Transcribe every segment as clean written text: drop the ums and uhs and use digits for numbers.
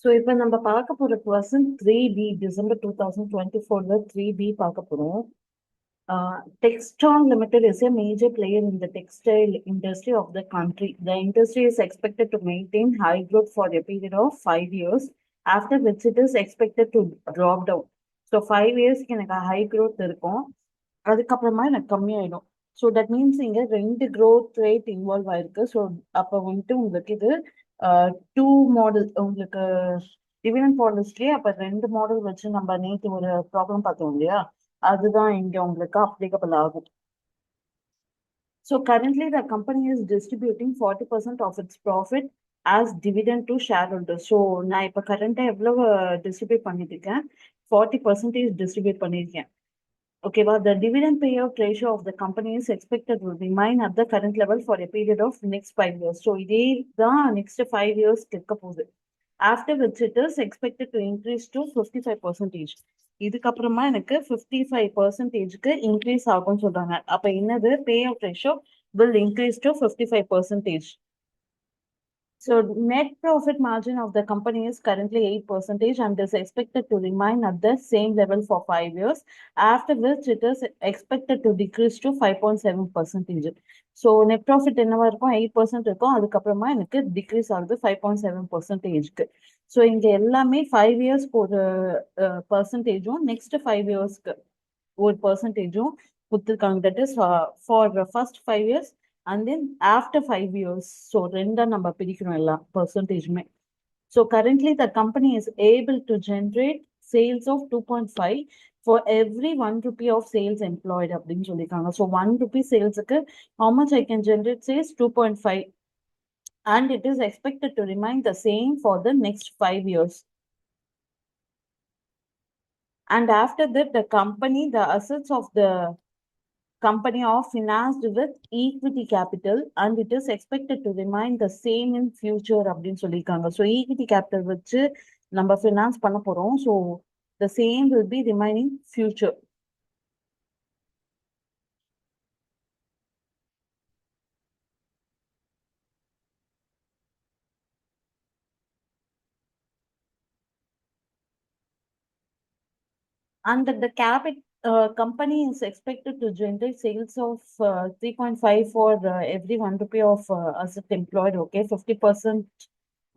So இப்போ நம்ம பார்க்க போகிற பர்சன் 3B December 2024 3B பார்க்க போகிறோம். Textron Limited is a major player in the textile industry of the country. The industry is expected to maintain high growth for a period of 5 years, after which it is expected to drop down. So 5 இயர்ஸ்க்கு எனக்கு high growth இருக்கும், அதுக்கப்புறமா எனக்கு கம்மியாயிடும். So that means இங்கே ரெண்டு growth rate involve ஆயிருக்கு. So அப்போ வந்துட்டு உங்களுக்கு இது டூ மாடல் உங்களுக்கு டிவிடெண்ட் பாலிசிலேயே அப்போ ரெண்டு மாடல் வச்சு நம்ம நேற்று ஒரு ப்ராப்ளம் பார்த்தோம் இல்லையா, அதுதான் இங்க உங்களுக்கு அப்ளிகபிள் ஆகும். So currently the company is distributing 40% of its profit as dividend to shareholders. So நான் இப்போ கரண்டா எவ்வளவு டிஸ்ட்ரிபியூட் பண்ணிட்டு இருக்கேன், 40% டிஸ்ட்ரிபியூட் பண்ணியிருக்கேன். ஓகேவா? The dividend payout ratio of the company is expected to remain at the current level for a period of next 5 years. So இதே தான் next 5 years இருக்க போகுது. After which it is expected to increase to 55%. இதுக்கப்புறமா எனக்கு 55%க்கு increase ஆகும்னு சொல்றாங்க. அப்ப என்னது, பே out ratio will increase to 55%. So net profit margin of the company is currently 8% and is expected to remain at the same level for 5 years, after which it is expected to decrease to 5.7%. So net profit என்னவா இருக்கும், 8% இருக்கும், அதுக்கப்புறமா எனக்கு degrees ஆகுது 5.7%க்கு. So இங்க எல்லாமே 5 இயர்ஸ்க்கு ஒரு பர்சன்டேஜும் நெக்ஸ்ட் 5 இயர்ஸ்க்கு ஒரு பர்சன்டேஜும் கொடுத்துருக்காங்க. That is for first 5 years and then after 5 years. So ரெண்டா நம்ம பிரிக்கணும் எல்லா பர்சன்டேஜுமே. So currently the company is able to generate sales of 2.5 for every 1 rupee of sales employed அப்படின்னு சொல்லியிருக்காங்க. So 1 rupee salesக்கு how much I can generate sales, 2.5, and it is expected to remain the same for the next 5 years. And after that the company, the assets of the company are financed with equity capital and it is expected to remain the same in future அப்படின்னு சொல்லியிருக்காங்க. So equity capital வச்சு நம்ம finance பண்ண போறோம். So the same will be remaining future. And the company is expected to generate sales of 3.5 for every 1 rupee of asset employed. Okay, 50%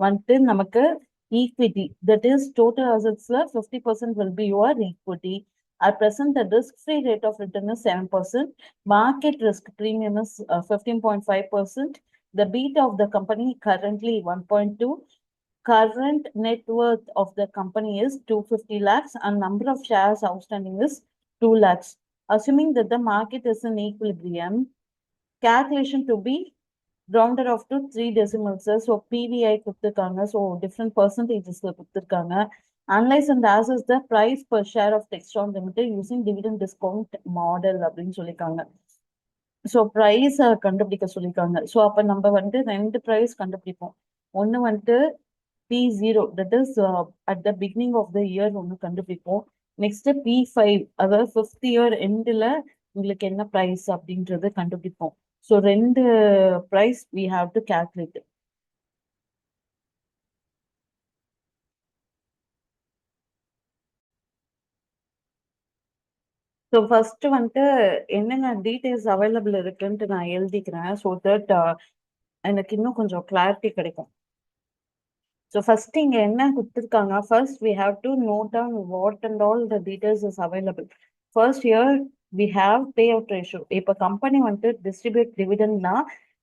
வந்துட்டு நமக்கு equity, that is total assets 50% will be your equity. At present the risk free rate of return is 7%, market risk premium is 15.5%, the beta of the company currently 1.2, current net worth of the company is 250 lakhs and number of shares outstanding is 2 lakhs. Assuming that the market is in equilibrium, calculation to be rounded off to 3 decimals. So PVI கொடுத்திருக்காங்க. So different percentages கொடுத்திருக்காங்க. Analyze and assess the price per share of Textron Limited using dividend discount model அப்படின்னு சொல்லியிருக்காங்க. So price கண்டுபிடிக்க சொல்லியிருக்காங்க. So அப்போ நம்ம வந்துட்டு ரெண்டு ப்ரைஸ் கண்டுபிடிப்போம். ஒன்று வந்துட்டு P0, that is at the beginning of the year ஒன்று கண்டுபிடிப்போம். நெக்ஸ்ட் P5, அதாவது 5th year எண்டில் உங்களுக்கு என்ன ப்ரைஸ் அப்படின்றது கண்டுபிடிப்போம். ஸோ ரெண்டு price we have to calculate. So first வந்துட்டு என்னென்ன டீட்டெயில்ஸ் அவைலபிள் இருக்குன்ட்டு நான் எழுதிக்கிறேன். ஸோ தட் எனக்கு இன்னும் கொஞ்சம் கிளாரிட்டி கிடைக்கும். ஸோ ஃபர்ஸ்ட் இங்க என்ன கொடுத்துருக்காங்க, first we have to note down what and all the details is available. First here we have payout ratio. இப்போ கம்பெனி வந்துட்டு டிஸ்ட்ரிபியூட் டிவிடெண்ட்னா,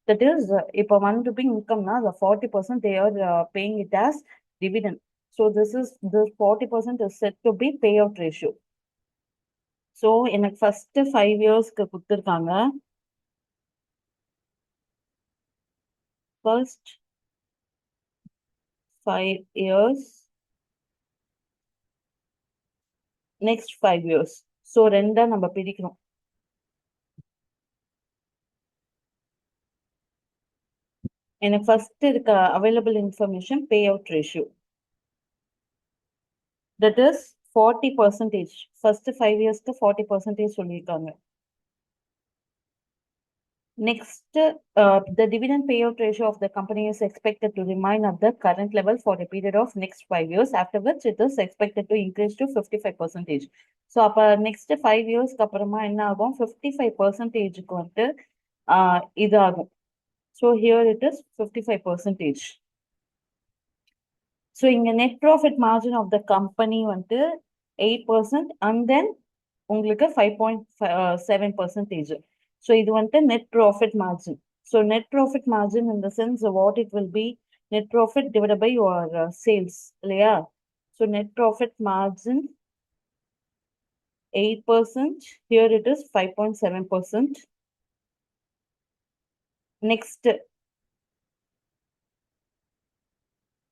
தட் இஸ் இப்போ 1 rupee இன்கம்னா the 40% they are paying it as dividend. So this 40% is set to be payout ratio. So எனக்கு first 5 இயர்ஸ்க்கு கொடுத்துருக்காங்க. First 5 years, next 5 years. So ரெண்டா நம்ம பிரிக்கிறோம். எனக்கு ஃபர்ஸ்ட் இருக்க available information pay out ratio, that is 40%. First 5 இயர்ஸ்க்கு 40% சொல்லியிருக்காங்க. Next, the dividend payout ratio of the company is expected to remain at the current level for a period of next 5 years, after which it is expected to increase to 55%. So அப்போ next 5 இயர்ஸ்க்கு அப்புறமா என்ன ஆகும்? 55%க்கு வந்துட்டு இது ஆகும். So here it is 55%. So இங்க net profit margin of the company வந்துட்டு 8% அண்ட் தென் உங்களுக்கு 5.7%. ஸோ இது வந்துட்டு net profit margin. So net profit margin in the sense what it will be net profit divide by your sales இல்லையா? So net profit margin 8%, here it is 5.7%. Next,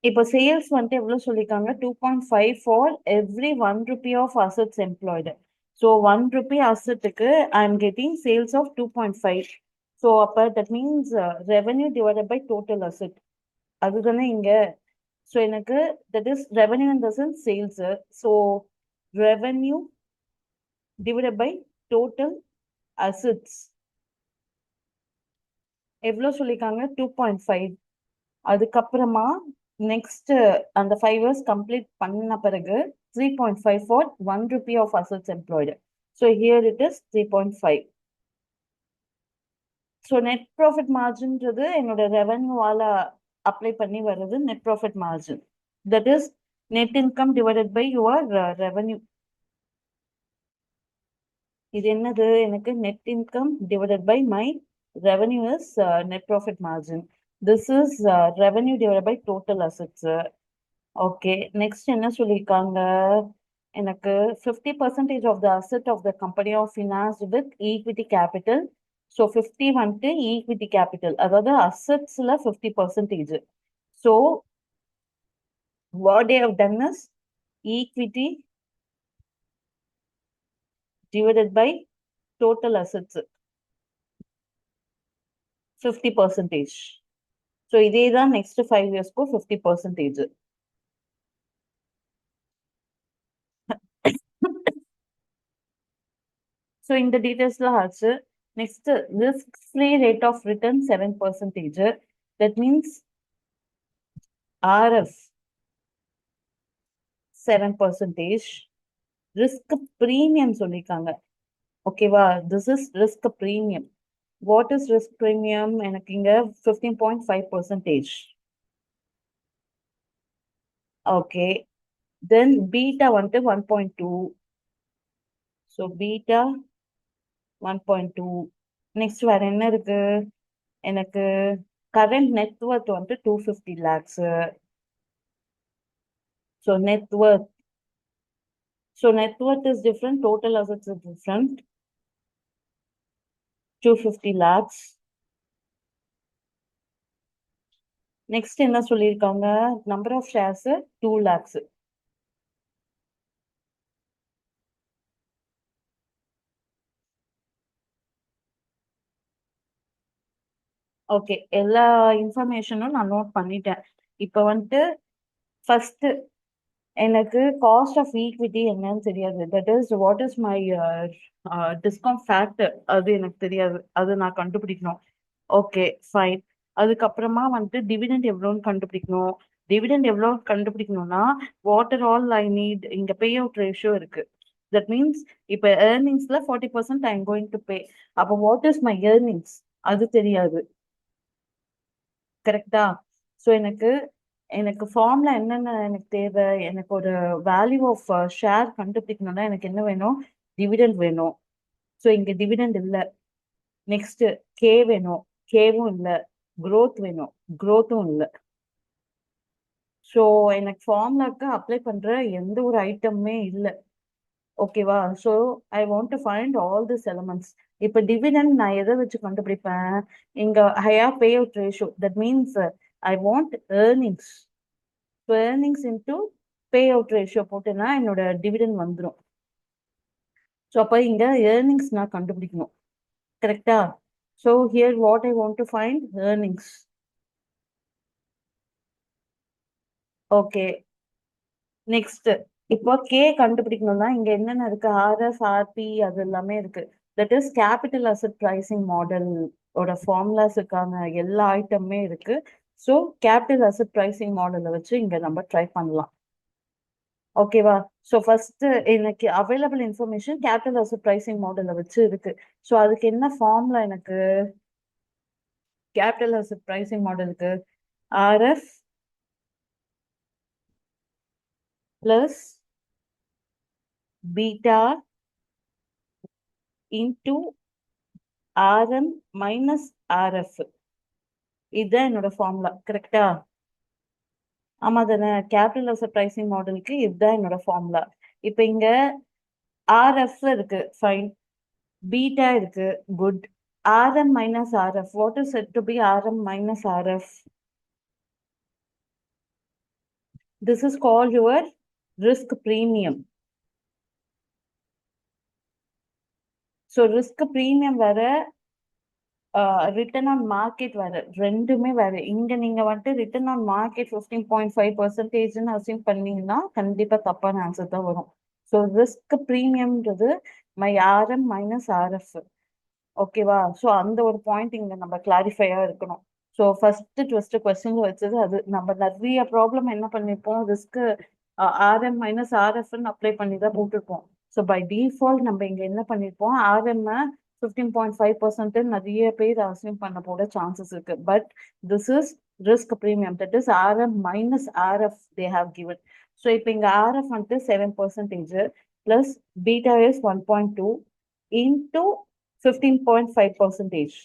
இப்போ sales வந்துட்டு எவ்வளவு சொல்லியிருக்காங்க? 2.5 for every 1 rupee of assets employed. So 1 rupee அசட்டுக்கு I am getting sales of 2.5. So அப்போ that means revenue divided by total asset அதுதானே இங்க. So எனக்கு that is revenue in the sense sales. So revenue divided by total assets எவ்வளோ சொல்லியிருக்காங்க? 2.5. அதுக்கப்புறமா next அந்த 5 years complete பண்ண பிறகு 3.5 for 1 rupee of assets employed. So here it is 3.5. So net profit மார்ஜின்றது என்னோட ரெவன்யூவால அப்ளை பண்ணி வர்றது net profit margin. That is net income divided by your revenue. இது என்னது? எனக்கு net income divided by my revenue is net profit margin. This is revenue divided by total assets. Okay, next என்ன சொல்லியிருக்காங்க? எனக்கு 50% of the asset of the company of financed with equity capital. So 50 வந்துட்டு equity capital, அதாவது அசட்ஸ்ல 50%. So what they have done is equity divided by total assets 50%. So இதே தான் next 5 இயர்ஸ்க்கும் 50%. So இந்த டீட்டெயில்ஸ்லாம் ஆச்சு. Next risk free rate of return 7%. That means RF 7%. Risk premium சொல்லியிருக்காங்க. ஓகேவா? This is risk premium. What is risk premium? எனக்கு இங்க 15.5%. Okay, than beta வந்துட்டு 1.2. So beta 1.2. நெக்ஸ்ட் வேற என்ன இருக்கு? எனக்கு கரண்ட் நெட்வொர்க் வந்துட்டு 250 lakhs. So network. So network is different, total assets is different. 250 lakhs. Next என்ன சொல்லியிருக்காங்க? Number of shares 2 lakhs. Okay, எல்லா இன்ஃபர்மேஷனும் நான் நோட் பண்ணிட்டேன். இப்போ வந்துட்டு ஃபர்ஸ்ட் எனக்கு காஸ்ட் ஆஃப் ஈக்விட்டி என்னன்னு தெரியாது. That is what is my discount factor, அது எனக்கு தெரியாது. அது நான் கண்டுபிடிக்கணும். Okay, fine. அதுக்கப்புறமா வந்துட்டு டிவிடெண்ட் எவ்வளோன்னு கண்டுபிடிக்கணும். டிவிடெண்ட் எவ்வளோ கண்டுபிடிக்கணும்னா what are all I need, இங்க பே அவுட் ரேஷியோ இருக்கு. தட் மீன்ஸ் இப்போ ஏர்னிங்ஸ்ல 40% I am going to pay. அப்போ வாட் இஸ் மை ஏர்னிங்ஸ் அது தெரியாது. கரெக்டா? ஸோ எனக்கு எனக்கு ஃபார்ம்ல என்னென்ன எனக்கு தேவை? எனக்கு ஒரு வேல்யூ ஆஃப் ஷேர் கண்டுபிடிக்கணும்னா எனக்கு என்ன வேணும்? டிவிடெண்ட் வேணும். ஸோ இங்க டிவிடெண்ட் இல்லை. நெக்ஸ்ட் கே வேணும், கேவும் இல்லை. growth வேணும், growthம் இல்லை. ஸோ எனக்கு ஃபார்ம்லாக்கு அப்ளை பண்ற எந்த ஒரு ஐட்டமுமே இல்லை. ஓகேவா? So I want to find all this elements. இப்போ டிவிடெண்ட் நான் எதை வச்சு கண்டுபிடிப்பேன்? இங்க higher pay out ratio. That means I want earnings. So earnings into pay out ratio போட்டேன்னா என்னோட டிவிடெண்ட் வந்துடும். ஸோ அப்போ இங்க ஏர்னிங்ஸ் நான் கண்டுபிடிக்கணும். கரெக்டா? So here what I want to find earnings. Okay, next இப்போ கே கண்டுபிடிக்கணும்னா இங்க என்னென்ன இருக்கு? RF RP அது எல்லாமே இருக்கு. That is capital asset pricing model. ஓட ஃபார்முலாஸுக்கான எல்லா ஐட்டமுமே இருக்கு. ஸோ கேபிட்டல் அசெட் ப்ரைசிங் மாடலை வச்சு இங்க நம்ம ட்ரை பண்ணலாம். ஓகேவா? ஸோ ஃபர்ஸ்ட் எனக்கு available information capital asset pricing மாடலை வச்சு இருக்கு. ஸோ அதுக்கு என்ன ஃபார்முலா எனக்கு கேபிட்டல் அசெட் ப்ரைசிங் மாடலுக்கு RF plus beta into RM minus RF. இதுதான் என்னோட ஃபார்முலா. கரெக்டா? ஆமா தானே? கேபிட்டல் அசெட் ப்ரைசிங் மாடலுக்கு இதுதான் என்னோட ஃபார்முலா. இப்போ இங்க RF இருக்கு, ஃபைன். பீட்டா இருக்கு, good. RM minus RF. What is said to be RM minus RF? This is called your risk premium. So risk premium வேற ரிட்டர்ன் ஆன் மார்க்கெட் வேற, ரெண்டுமே வேற. இங்க நீங்க வந்துட்டு ரிட்டர்ன் ஆன் மார்க்கெட் 15.5% அசியூம் பண்ணீங்கன்னா கண்டிப்பா தப்பான ஆன்சர் தான் வரும். ஸோ ரிஸ்க் ப்ரீமியம்ன்றது மை RM மைனஸ் RF. ஓகேவா? ஸோ அந்த ஒரு பாயிண்ட் இங்க நம்ம கிளாரிஃபையா இருக்கணும். ஸோ ஃபர்ஸ்ட் கொஸ்டின் வச்சது அது. நம்ம நிறைய ப்ராப்ளம் என்ன பண்ணிருப்போம், ரிஸ்க் RM மைனஸ் RFன்னு அப்ளை பண்ணி தான் போட்டிருப்போம். ஸோ பை டிஃபால்ட் நம்ம இங்க என்ன பண்ணிருப்போம், RM 15.5% நிறைய பேர் அசியூம் பண்ண போட சான்சஸ் இருக்கு. But this is risk premium, that is RM minus RF they have given. So இப்போ இங்க RF வந்துட்டு 7% பிளஸ் பீட்டா இஸ் 1.2 into 15.5%.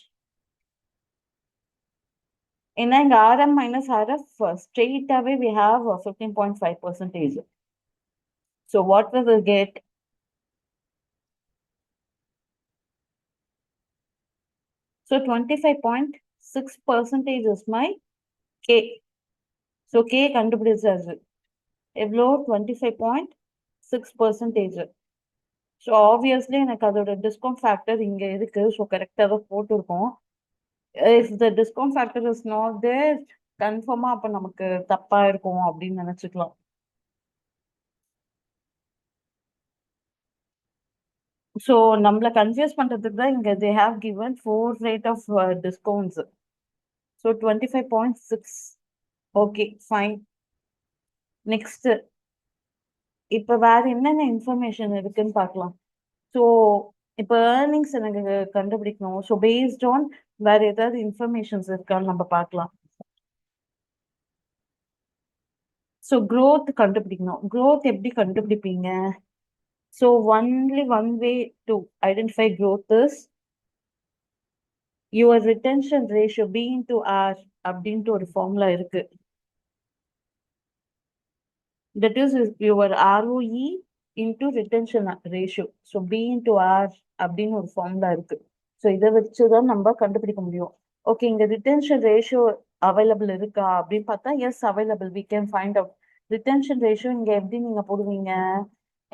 ஏன்னா இங்க RM minus RF straight away we have 15.5%. So what we will get? So 25.6% is my K. So K கண்டுபிடிச்சாச்சு. எவ்வளோ? 25.6%. So obviously எனக்கு அதோட discount factor இங்க இருக்கு. ஸோ கரெக்டாக தான் போட்டிருக்கோம். If the discount factor is not there, கன்ஃபார்மா அப்ப நமக்கு தப்பா இருக்கும் அப்படின்னு நினைச்சுக்கலாம். ஸோ நம்மள கன்ஃபியூஸ் பண்றதுக்கு தான் இங்க they have given 4 rate of discounts. So 25.6. Okay fine. Next இப்ப வேற என்னென்ன இன்ஃபர்மேஷன் இருக்குன்னு பார்க்கலாம். ஸோ இப்போ ஏர்னிங்ஸ் எனக்கு கண்டுபிடிக்கணும். ஸோ பேஸ்ட் ஆன் வேற ஏதாவது இன்ஃபர்மேஷன்ஸ் இருக்கான்னு நம்ம பார்க்கலாம். ஸோ growth கண்டுபிடிக்கணும். growth எப்படி கண்டுபிடிப்பீங்க? So only one way to identify growth is your retention ratio B into R அப்படின்ட்டு ஒரு ஃபார்முலா இருக்கு. That is your ROE into retention ratio. So B into R அப்படின்னு ஒரு ஃபார்முலா இருக்கு. ஸோ இதை வச்சுதான் நம்ம கண்டுபிடிக்க முடியும். ஓகே, இங்க ரிட்டென்ஷன் ரேஷியோ அவைலபிள் இருக்கா அப்படின்னு பார்த்தா yes available, we can find out. Retention ratio இங்க எப்படி நீங்க போடுவீங்க?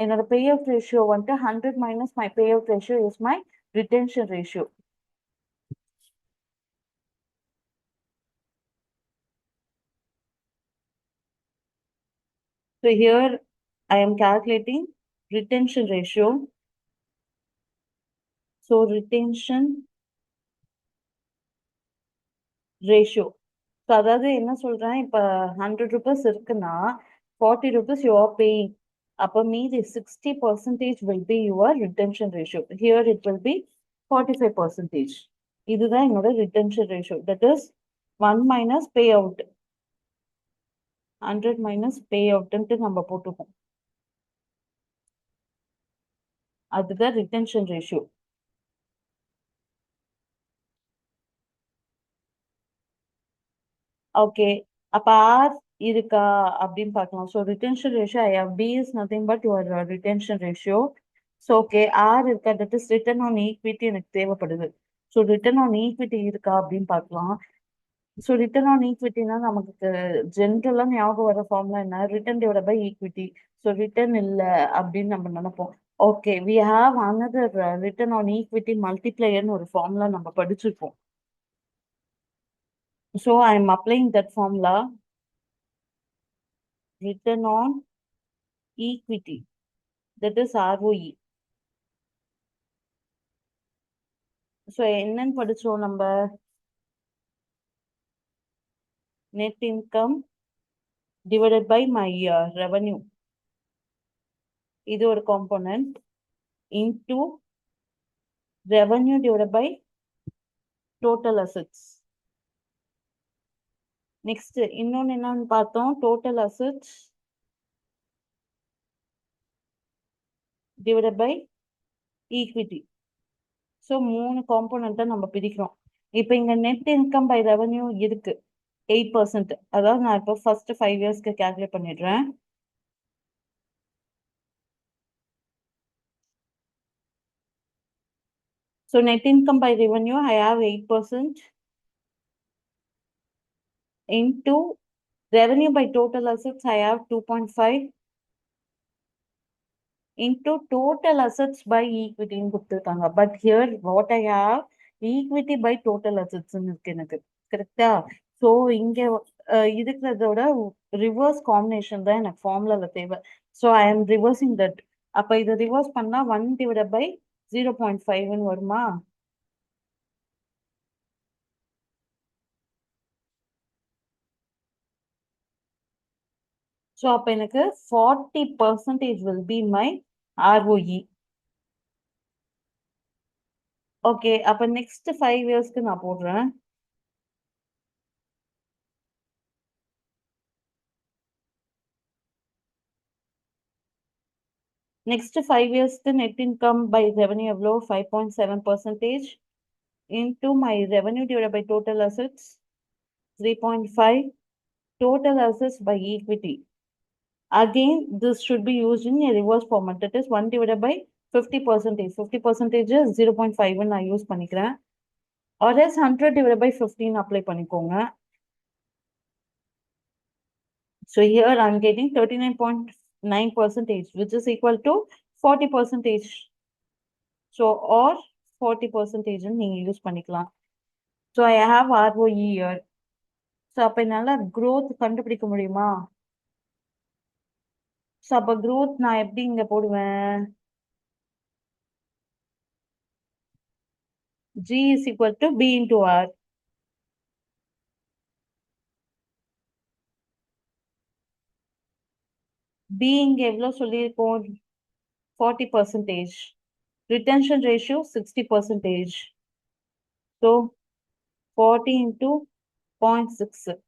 என்னோட பே அவுட் ரேஷியோ வந்துட்டு 100 minus my pay out ratio is my retention ratio. So here I am calculating retention ratio. So retention ratio. So அதாவது என்ன சொல்றேன், இப்போ 100 rupees இருக்குன்னா 40 rupees you are paying. அப்போ மீதி 60% will be your retention ratio. Here it will be 45%. இதுதான் என்னோட retention ratio. That is 1 minus payout. 100 minus payout நம்ம போட்டுப்போம். அதுதான் retention ratio. ஓகே, அப்ப ஆர் இருக்கா அப்படின்னு பார்க்கலாம். So retention ratio I have B is nothing but your retention ratio. So okay, R இருக்கா, that is return on equity எனக்கு தேவைப்படுது. ஸோ ரிட்டர்ன் ஆன் ஈக்விட்டி இருக்கா அப்படின்னு பார்க்கலாம். ஸோ ரிட்டர்ன் ஆன் ஈக்விட்டினா நமக்கு ஜென்ரலா ஞாபகம் வர ஃபார்ம்லாம் என்ன, return divide by equity. So return இல்லை அப்படின்னு நம்ம நினைப்போம். Okay, we have another return on equity மல்டிப்ளையர்னு ஒரு ஃபார்முலா நம்ம படிச்சிருப்போம். So I am applying that formula, return on equity, that is ROE. So என்னன்னு படிச்சோம் நம்ம? Net income divided by my revenue. இது ஒரு component into revenue divided by total assets. Next இன்னொன்னு என்னன்னு பார்த்தோம்? total assets divided by equity. So 3 காம்போனண்ட்டை நம்ம பிரிக்கிறோம். இப்போ இங்க நெட் இன்கம் பை ரெவன்யூ இருக்கு 8%. அதாவது நான் இப்போ ஃபர்ஸ்ட் 5 இயர்ஸ்க்கு கேல்குலேட் பண்ணிடுறேன். So net income by revenue I have 8% into revenue by total assets I have 2.5 into total assets by equity ன்னு கொடுத்துருக்காங்க. But here what I have equity by total அசெட்ஸ்ன்னு இருக்கு எனக்கு. கரெக்டா? ஸோ இங்க இருக்கிறதோட ரிவர்ஸ் காம்பினேஷன் தான் எனக்கு ஃபார்முலால தேவை. So I am reversing that. அப்ப இதை ரிவர்ஸ் பண்ணா 1 டிவைட் பை 0.5ன்னு வருமா? ஸோ அப்ப எனக்கு 40% will be my ROE. Okay, அப்ப நெக்ஸ்ட் 5 இயர்ஸ்க்கு நான் போடுறேன். நெக்ஸ்ட் 5 இயர்ஸ்க்கு நெட் இன்கம் பை ரெவன்யூ எவ்வளோ? 5.7% into my revenue divided by total assets 3.5 total assets by equity. Again, this should be used in a reverse format. That is 1 divided by 50%. 50% is 0.5 நான் use பண்ணிக்கிறேன். Or else 100 divided by 15 apply பண்ணிக்கோங்க. So here I'm getting 39.9%, which is equal to 40%. So or 40% நீங்க use பண்ணிக்கலாம். So I have ROE here. So அப்ப என்னால growth கண்டுபிடிக்க முடியுமா? So அப்ப growth நான் எப்படி இங்க போடுவேன்? G is equal to B into R. B இங்க எவ்வளவு சொல்லியிருக்கோம்? 40%. Retention ratio 60%. So 40 into 0.6.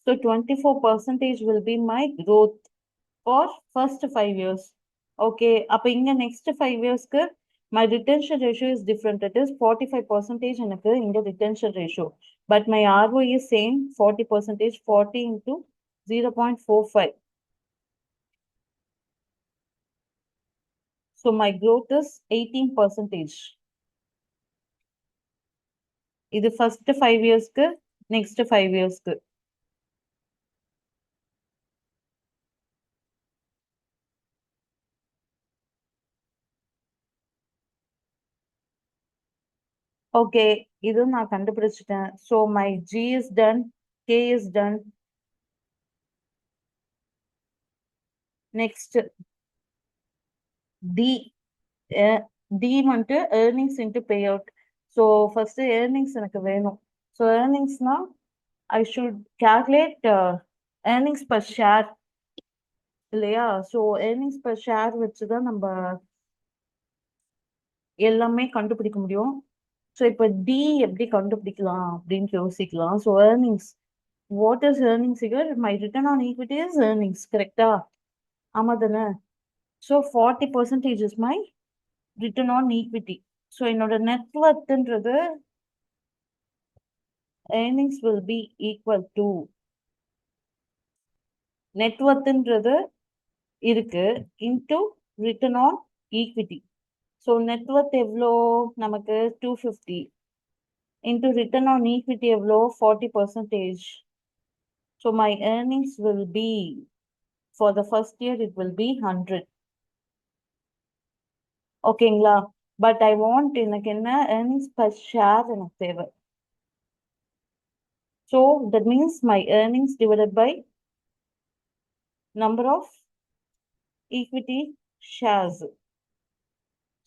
So 24% will be my growth for first 5 years. Okay, அப்ப இங்க next 5 yearsக்கு my retention ratio is different. It is 45% எனக்கு இங்க retention ratio. But my ROE is same 40%, 40 into 0.45. So my growth is 18%. இது first 5 இயர்ஸ்க்கு, next 5 இயர்ஸ்க்கு. Okay, இது நான் கண்டுபிடிச்சிட்டேன். So my G is done, K is done. Next D. D வந்துட்டு earnings into payout. So first earnings எனக்கு வேணும். So earningsனா I should calculate earnings per share இல்லையா? So earnings per share வச்சுதான் நம்ம எல்லாமே கண்டுபிடிக்க முடியும். ஸோ இப்போ டி எப்படி கண்டுபிடிக்கலாம் அப்படின்னு யோசிக்கலாம். So earnings, what is earnings figure? My return on equity is earnings. கரெக்டா? ஆமா தானே? So 40% is my return on equity. So என்னோட நெட்வொர்த்ன்றது earnings will be equal to நெட்வொர்த்ன்றது இருக்கு into return on equity. So net worth எவ்வளோ நமக்கு? 250 into return on equity எவ்வளோ? 40%. So my earnings will be, for the first year, it will be 100. ஓகேங்களா? But I want எனக்கு என்ன? earnings per share எனக்கு தேவை. So that means my earnings divided by number of equity shares.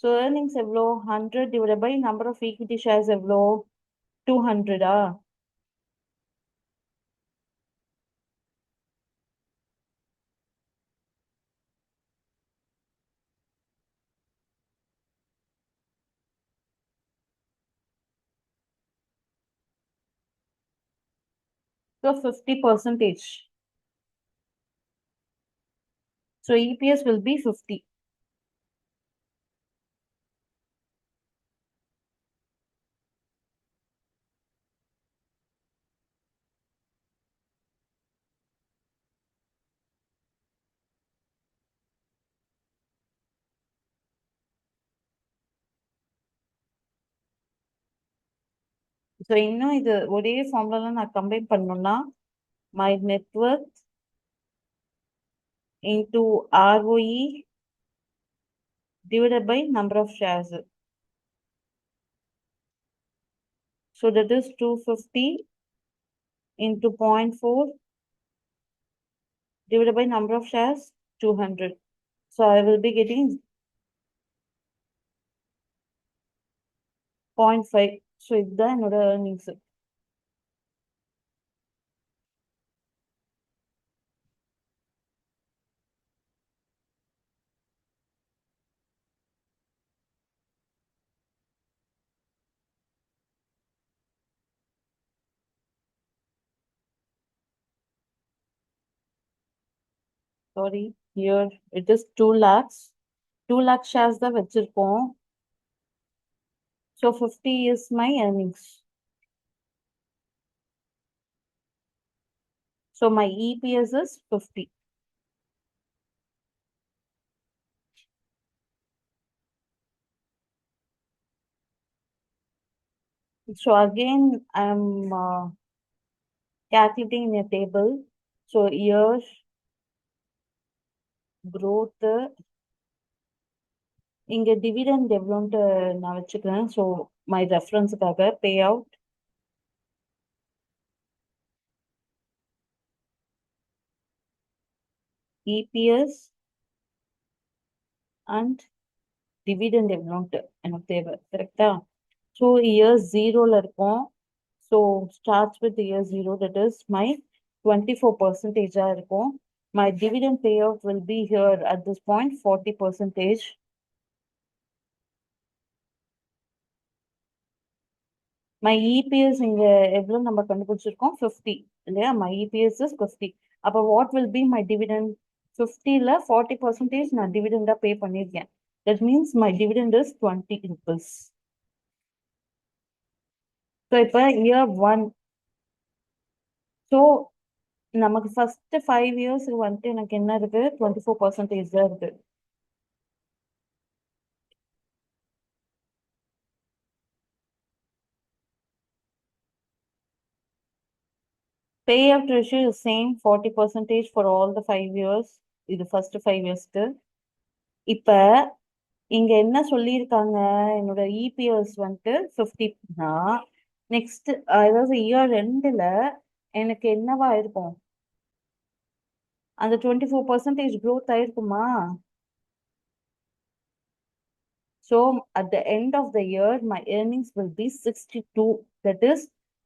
So earnings எவ்வளோ 100 divided by number of equity shares எவ்வளோ 200 ஆ? So 50%. So EPS will be 50. So இன்னும் இது ஒரே ஃபார்முலால நான் கம்பைன் பண்ணணும்னா my net worth into ROE divided by number of shares. So that is 250 into 0.4 divided by number of shares 200. So I will be getting 0.5. So இதுதான் என்னோட earnings. Sorry, here it is 2 lakhs. 2 lakh shares தான் வச்சிருக்கோம். So 50 is my earnings. So my EPS is 50. So again, I'm calculating in a table. So year growth, இங்க dividend எவ்வளோன்ட்டு நான் வச்சுக்கிறேன். So my referenceக்காக payout, EPS and dividend எவ்வளோன்ட்டு எனக்கு தேவை கரெக்டா. So year 0ல இருக்கும். So starts with year 0, that is my 24% இருக்கும். My dividend payout will be here at this point 40%. My EPS இங்க எவ்வளவு நம்ம கண்டுபிடிச்சிருக்கோம் 50 இல்லையா. My EPS is 50. அப்ப what will be my dividend? 50ல 40% நான் dividend pay பண்ணிருக்கேன். That means my dividend is 20 rupees. So இப்ப year 1. So நமக்கு first 5 years வந்துட்டு எனக்கு என்ன இருக்கு 24% தான் இருக்கு. Payout ratio is same 40% for all the 5 years. இது first 5 yearsக்கு. இப்ப இங்க என்ன சொல்லியிருக்காங்க, என்னோட இபிஎஸ் வந்துட்டு 50னா நெக்ஸ்ட் அதாவது இயர் ரெண்டுல எனக்கு என்னவா இருக்கும், அந்த 24% growth ஆயிருக்குமா? So at the end of the year, my earnings will be 62. That is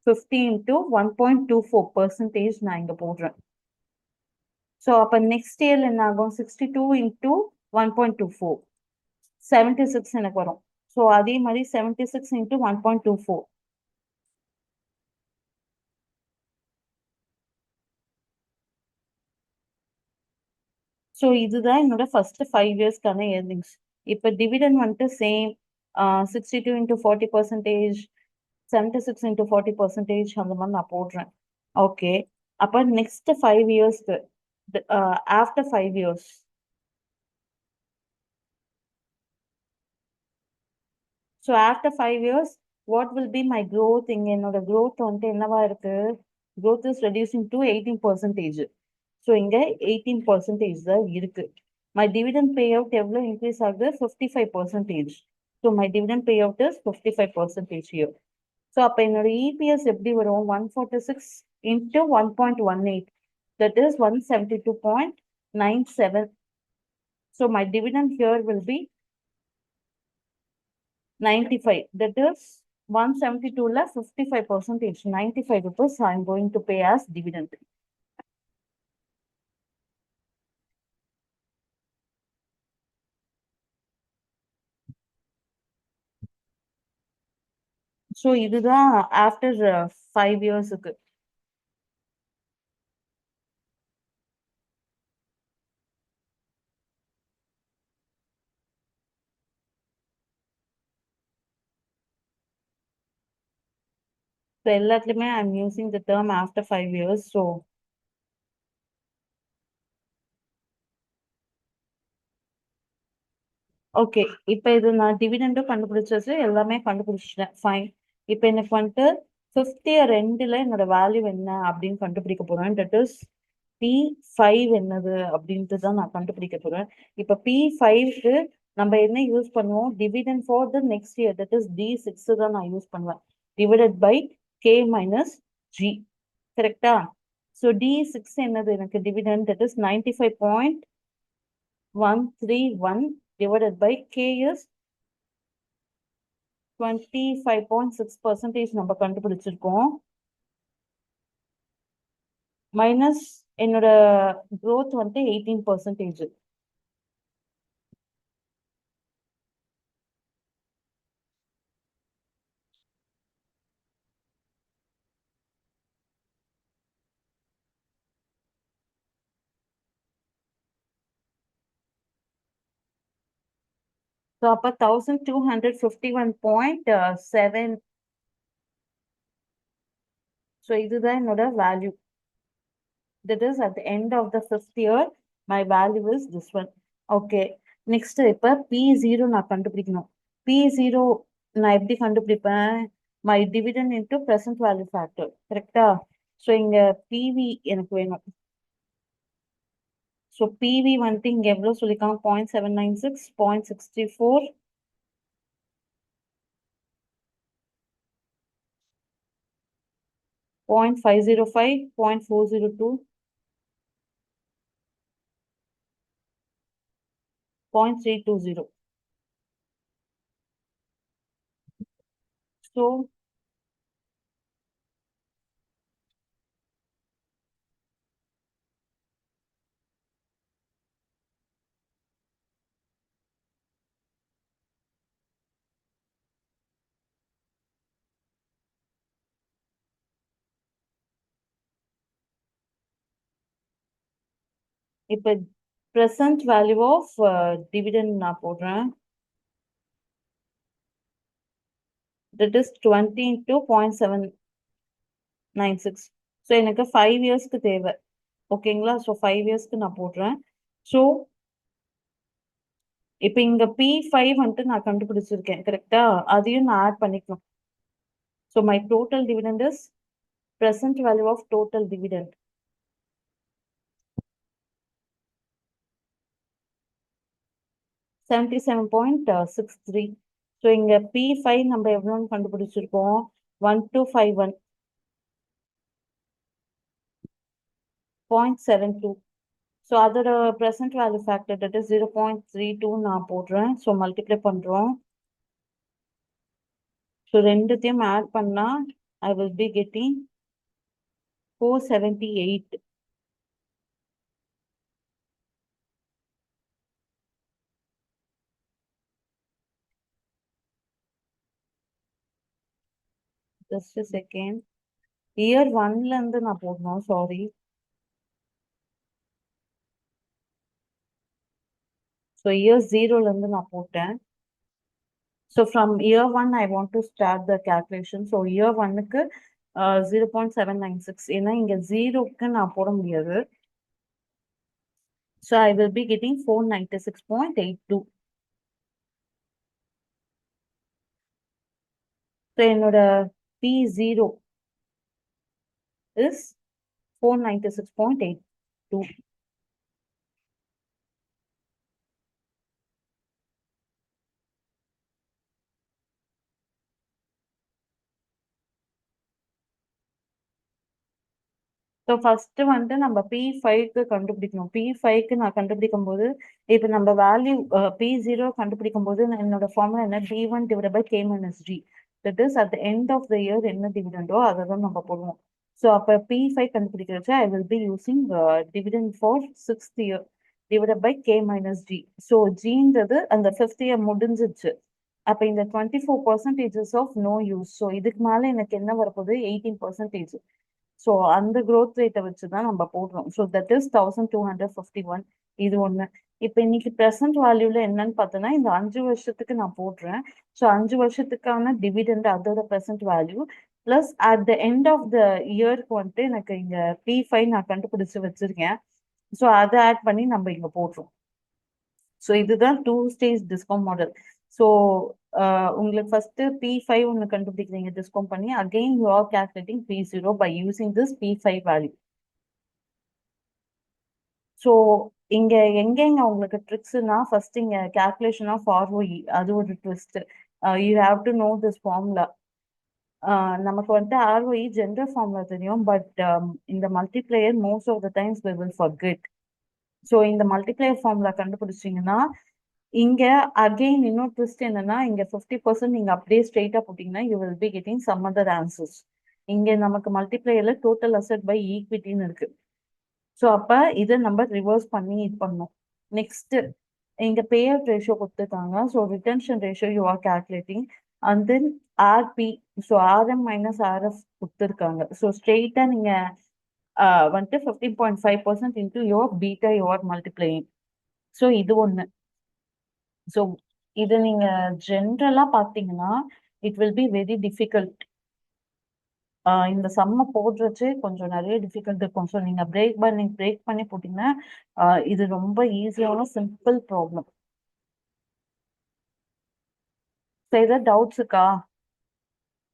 50 into 1.24% நான் இங்க போடுறேன். So அப்ப நெக்ஸ்ட் இயர்ல என்ன ஆகும், 62 into 1.24 76 எனக்கு வரும். ஸோ அதே மாதிரி 76 into 1.24. ஸோ இதுதான் என்னோட ஃபர்ஸ்ட் 5 இயர்ஸ்க்கான ஏர்னிங்ஸ். இப்போ டிவிடன் வந்துட்டு சேம் 62 into 40%, 76 into 40% அந்த மாதிரி நான் போடுறேன். ஓகே, அப்போ நெக்ஸ்ட் 5 இயர்ஸ்க்கு after 5 years, so after 5 years what will be my growth? இங்க என்னோட க்ரோத் வந்துட்டு என்னவா இருக்கு, growth is reducing to 18%. So இங்க 18% தான் இருக்கு. My dividend payout எவ்வளோ இன்க்ரீஸ் ஆகுது 55%. So my dividend payout is 55% here. So அப்போ என்னோட இபிஎஸ் எப்படி வரும், 146 into 1.18, that is 172.97. So my dividend here will be 95. That is 172 less 55 percentage. 95 rupees I'm going to pay as dividend. So இதுதான் after 5 years. So எல்லாத்துலயுமே I'm using the term after 5 years. So okay. இப்ப இது நான் டிவிடெண்டும் கண்டுபிடிச்சாச்சு. எல்லாமே கண்டுபிடிச்சிட்டேன். Fine. இப்ப எனக்கு வந்துட்டு 5th இயர் எண்டுல என்னோட வேல்யூ என்ன அப்படின்னு கண்டுபிடிக்க போறேன். தட் இஸ் P5 என்னது அப்படின்ட்டு தான் நான் கண்டுபிடிக்க போறேன். இப்ப P5க்கு நம்ம என்ன யூஸ் பண்ணுவோம்? Dividend for the next year that is D6 தான் நான் யூஸ் பண்ணுவேன். Divided by K minus G. கரெக்டா? ஸோ D6 என்னது எனக்கு dividend that is 95.131 divided by K is 25.6% நம்ம கண்டுபிடிச்சிருக்கோம். மைனஸ் என்னோட growth வந்துட்டு 18%. ஸோ அப்போ 1251.7. ஸோ இதுதான் என்னோட value. That is at the end of the 5th year, my value is this one. Okay. Next, இப்போ P0 நான் கண்டுபிடிக்கணும். P0 நான் எப்படி கண்டுபிடிப்பேன்? My dividend into present value factor. கரெக்டா? ஸோ இங்க PV எனக்கு வேணும். ஸோ PV வந்துட்டு இங்க எவ்வளவு சொல்லிருக்காங்க? 0.796, 0.64, 0.505, 0.402, 0.320. ஸோ இப்போ present value of dividend நான் போடுறேன். That is 20 into 0.796. ஸோ எனக்கு 5 இயர்ஸ்க்கு தேவை. ஓகேங்களா? ஸோ 5 இயர்ஸ்க்கு நான் போடுறேன். ஸோ இப்போ இங்க P5 வந்துட்டு நான் கண்டுபிடிச்சிருக்கேன். கரெக்டா? அதையும் நான் ஆட் பண்ணிக்கணும். So my total dividend is present value of total dividend. 77.63. So இங்க P5 நம்ம எவ்வளோன்னு கண்டுபிடிச்சிருக்கோம்? 1251.72. ஸோ அதோட present value factor that is 0.32 நான் போடுறேன். ஸோ மல்டிப்ளை பண்றோம். ஸோ ரெண்டுத்தையும் ஆட் பண்ணா I will be getting 478. Just a second. Year 1ல இருந்து நான் போடணும். சாரி. ஸோ இயர் 0ல இருந்து நான் போட்டேன். So from year 1 I want to start the calculation. So year 1க்கு 0.796. ஏன்னா இங்க 0க்கு நான் போட முடியாது. So I will be getting 496.82. So என்னோட P0 is 496.82. ஸோ ஃபர்ஸ்ட் வந்துட்டு நம்ம P5க்கு கண்டுபிடிக்கணும். P5க்கு நான் கண்டுபிடிக்கும் போது இப்போ நம்ம வேல்யூ P0 கண்டுபிடிக்கும் போது என்னோட ஃபார்முலா என்ன, D1 divide by K minus G. That is at end of the year என்ன டிவிடெண்டோ அதை தான் நம்ம போடுவோம். ஸோ அப்போ P5 கண்டுபிடிக்கிறச்ச I will be using dividend for sixth year divide by K minus G. So ஜின்றது அந்த ஃபிஃப்த் இயர் முடிஞ்சிச்சு. அப்போ இந்த 24% ஆஃப் நோ யூஸ். ஸோ இதுக்கு மேலே எனக்கு என்ன வரப்போகுது, 18%. ஸோ அந்த growth ரேட்டை வச்சு தான் நம்ம போடுறோம். So that is 1251. இது ஒண்ணு. இப்போ இன்னைக்கு ப்ரெசென்ட் வேல்யூல என்னன்னு பார்த்தோன்னா இந்த 5 வருஷத்துக்கு நான் போடுறேன். ஸோ 5 வருஷத்துக்கான டிவிடெண்ட் அதோட present value plus at the end of the இயர்க்கு வந்துட்டு எனக்கு இங்க P5 நான் கண்டுபிடிச்சு வச்சிருக்கேன். ஸோ அதை ஆட் பண்ணி நம்ம இங்க போடுறோம். ஸோ இதுதான் two stage discount model. So உங்களுக்கு ஃபர்ஸ்ட் P5 ஒன்று கண்டுபிடிக்கிறீங்க டிஸ்கவுண்ட் பண்ணி, again you are calculating P0 by using this P5 value. So இங்க எங்கெங்க உங்களுக்கு ட்ரிக்ஸ்னா, ஃபர்ஸ்ட் இங்க கேல்குலேஷன் ஆஃப் ROE அது ஒரு twist. You have to know this formula. நமக்கு வந்துட்டு ROE ஜென்ரல் ஃபார்முலா தெரியும், பட் இந்த multiplier most of the times we will forget. So இந்த மல்டிப்ளையர் ஃபார்முலா கண்டுபிடிச்சிங்கன்னா இங்க அகெயின் இன்னொரு ட்விஸ்ட் என்னன்னா, இங்க 50% நீங்க அப்படியே ஸ்ட்ரெயிட்டா போட்டீங்கன்னா you will be getting some other answers. இங்க நமக்கு மல்டிப்ளையர்ல டோட்டல் அசெட் பை ஈக்விட்டின்னு இருக்கு. ஸோ அப்ப இதை நம்ம ரிவர்ஸ் பண்ணி இது பண்ணணும். நெக்ஸ்ட் இங்க பே அவுட் ரேஷியோ கொடுத்துருக்காங்க. So retention ratio you are calculating and then RP. So RM minus RF கொடுத்துருக்காங்க. ஸோ ஸ்ட்ரெயிட்டா நீங்க வந்துட்டு 15.5% into your beta your multiplying. So இது ஒண்ணு. ஸோ இது நீங்க ஜென்ரலா பாத்தீங்கன்னா it will be very difficult. இந்த சம்ம போடுறச்சு கொஞ்சம் நிறைய டிஃபிகல்ட் இருக்கும். ஸோ நீங்க பிரேக் பண்ணி போட்டீங்கன்னா இது ரொம்ப ஈஸியான சிம்பிள் ப்ராப்ளம். ஸோ ஏதாவது டவுட்ஸ் இருக்கா?